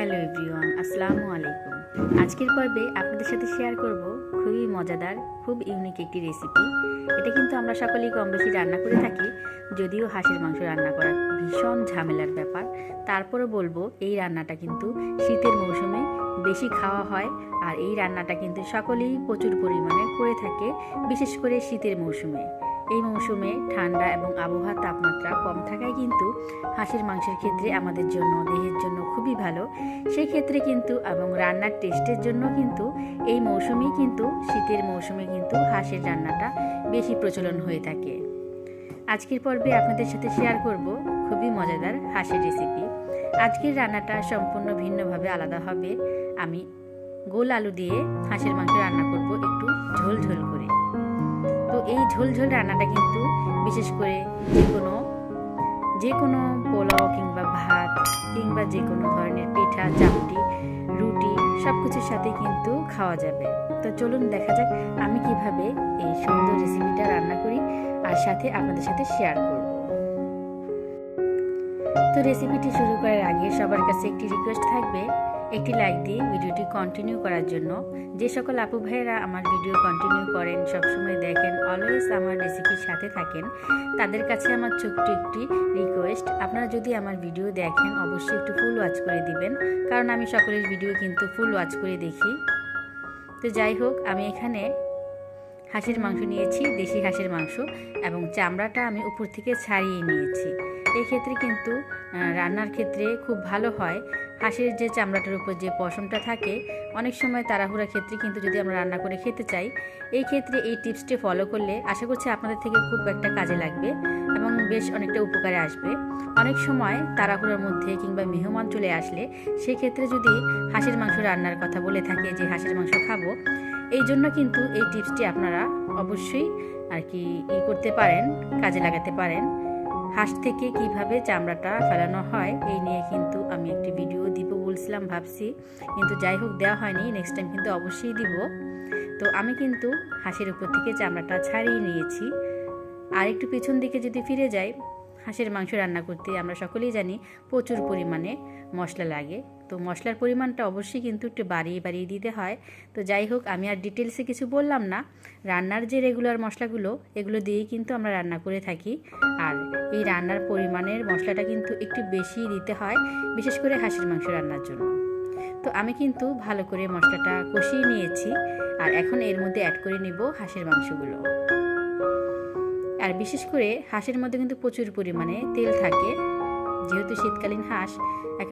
Hello everyone, আসসালামু আলাইকুম। আজকের পর্বে আপনাদের সাথে শেয়ার করব খুবই মজাদার, খুব ইউনিক একটি রেসিপি। এটা কিন্তু আমরা সকলেই কম বেশি রান্না করে থাকি, যদিও হাঁসের মাংস রান্না করা ভীষণ ঝামেলার ব্যাপার। তারপরও বলবো এই রান্নাটা কিন্তু শীতের মৌসুমে বেশি খাওয়া হয়, আর এই রান্নাটা কিন্তু সকলেই প্রচুর পরিমাণে করে থাকে, বিশেষ করে শীতের মৌসুমে। এই মৌসুমে ঠান্ডা এবং আবহাওয়ার তাপমাত্রা কম থাকায় কিন্তু হাঁসের মাংসের ক্ষেত্রে আমাদের জন্য, দেহের জন্য খুবই ভালো। সেই ক্ষেত্রে কিন্তু এবং রান্নার টেস্টের জন্য কিন্তু এই মৌসুমেই কিন্তু, শীতের মৌসুমে কিন্তু হাঁসের রান্নাটা বেশি প্রচলন হয়ে থাকে। আজকের পর্বে আপনাদের সাথে শেয়ার করব খুবই মজাদার হাঁসের রেসিপি। আজকের রান্নাটা সম্পূর্ণ ভিন্নভাবে আলাদা হবে। আমি গোল আলু দিয়ে হাঁসের মাংস রান্না করব একটু ঝোল ঝোল করে। তো এই ঝোল ঝোল রান্নাটা কিন্তু বিশেষ করে যে কোনো পোলাও কিংবা ভাত কিংবা যে কোনো ধরনের পিঠা, চাপটি, রুটি সব কিছুর সাথে কিন্তু খাওয়া যাবে। তো চলুন দেখা যাক আমি কিভাবে এই সুন্দর রেসিপিটা রান্না করি আর সাথে আপনাদের সাথে শেয়ার করব। তো রেসিপিটি শুরু করার আগে সবার কাছে একটি রিকোয়েস্ট থাকবে, একটি লাইক দিয়ে ভিডিওটি কন্টিনিউ করার জন্য। যে সকল আপু ভাইয়েরা আমার ভিডিও কন্টিনিউ করেন, সবসময় দেখেন, অলওয়েজ আমার রেসিপির সাথে থাকেন, তাদের কাছে আমার ছোট্ট একটি রিকোয়েস্ট, আপনারা যদি আমার ভিডিও দেখেন অবশ্যই একটু ফুল ওয়াচ করে দিবেন, কারণ আমি সকলের ভিডিও কিন্তু ফুল ওয়াচ করে দেখি। তো যাই হোক, আমি এখানে হাঁসের মাংস নিয়েছি, দেশি হাঁসের মাংস, এবং চামড়াটা আমি উপর থেকে ছাড়িয়ে নিয়েছি। এই ক্ষেত্রে কিন্তু রান্নার ক্ষেত্রে খুব ভালো হয়। হাঁসের যে চামড়াটার উপর যে পশমটা থাকে, অনেক সময় তাড়াহুড়ার ক্ষেত্রে কিন্তু যদি আমরা রান্না করে খেতে চাই, এই ক্ষেত্রে এই টিপসটি ফলো করলে আশা করছি আপনাদের থেকে খুব একটা কাজে লাগবে এবং বেশ অনেকটা উপকারে আসবে। অনেক সময় তাড়াহুড়োর মধ্যে কিংবা মেহমান চলে আসলে সেক্ষেত্রে যদি হাঁসের মাংস রান্নার কথা বলে থাকে যে হাঁসের মাংস খাবো, এই জন্য কিন্তু এই টিপসটি আপনারা অবশ্যই করতে পারেন, কাজে লাগাতে পারেন। হাঁস থেকে কিভাবে চামড়াটা ফেলানো হয় এই নিয়ে কিন্তু আমি একটি ভিডিও দিব বলছিলাম, ভাবছি, কিন্তু যাই হোক দেওয়া হয়নি, নেক্সট টাইম কিন্তু অবশ্যই দিব। তো আমি কিন্তু হাঁসের উপর থেকে চামড়াটা ছাড়িয়ে নিয়েছি। আর একটু পিছন দিকে যদি ফিরে যাই, হাঁসের মাংস রান্না করতে আমরা সকলেই জানি প্রচুর পরিমাণে মশলা লাগে। তো মশলার পরিমাণটা অবশ্যই কিন্তু একটু বাড়িয়ে দিতে হয়। তো যাই হোক, আমি আর ডিটেলসে কিছু বললাম না। রান্নার যে রেগুলার মশলাগুলো, এগুলো দিয়েই কিন্তু আমরা রান্না করে থাকি। আর এই রান্নার পরিমাণের মশলাটা কিন্তু একটু বেশি দিতে হয়, বিশেষ করে হাঁসের মাংস রান্নার জন্য। তো আমি কিন্তু ভালো করে মশলাটা কষিয়ে নিয়েছি, আর এখন এর মধ্যে অ্যাড করে নিব হাঁসের মাংসগুলো। আর বিশেষ করে হাঁসের মধ্যে কিন্তু প্রচুর পরিমাণে তেল থাকে, যেহেতু শীতকালীন হাঁস।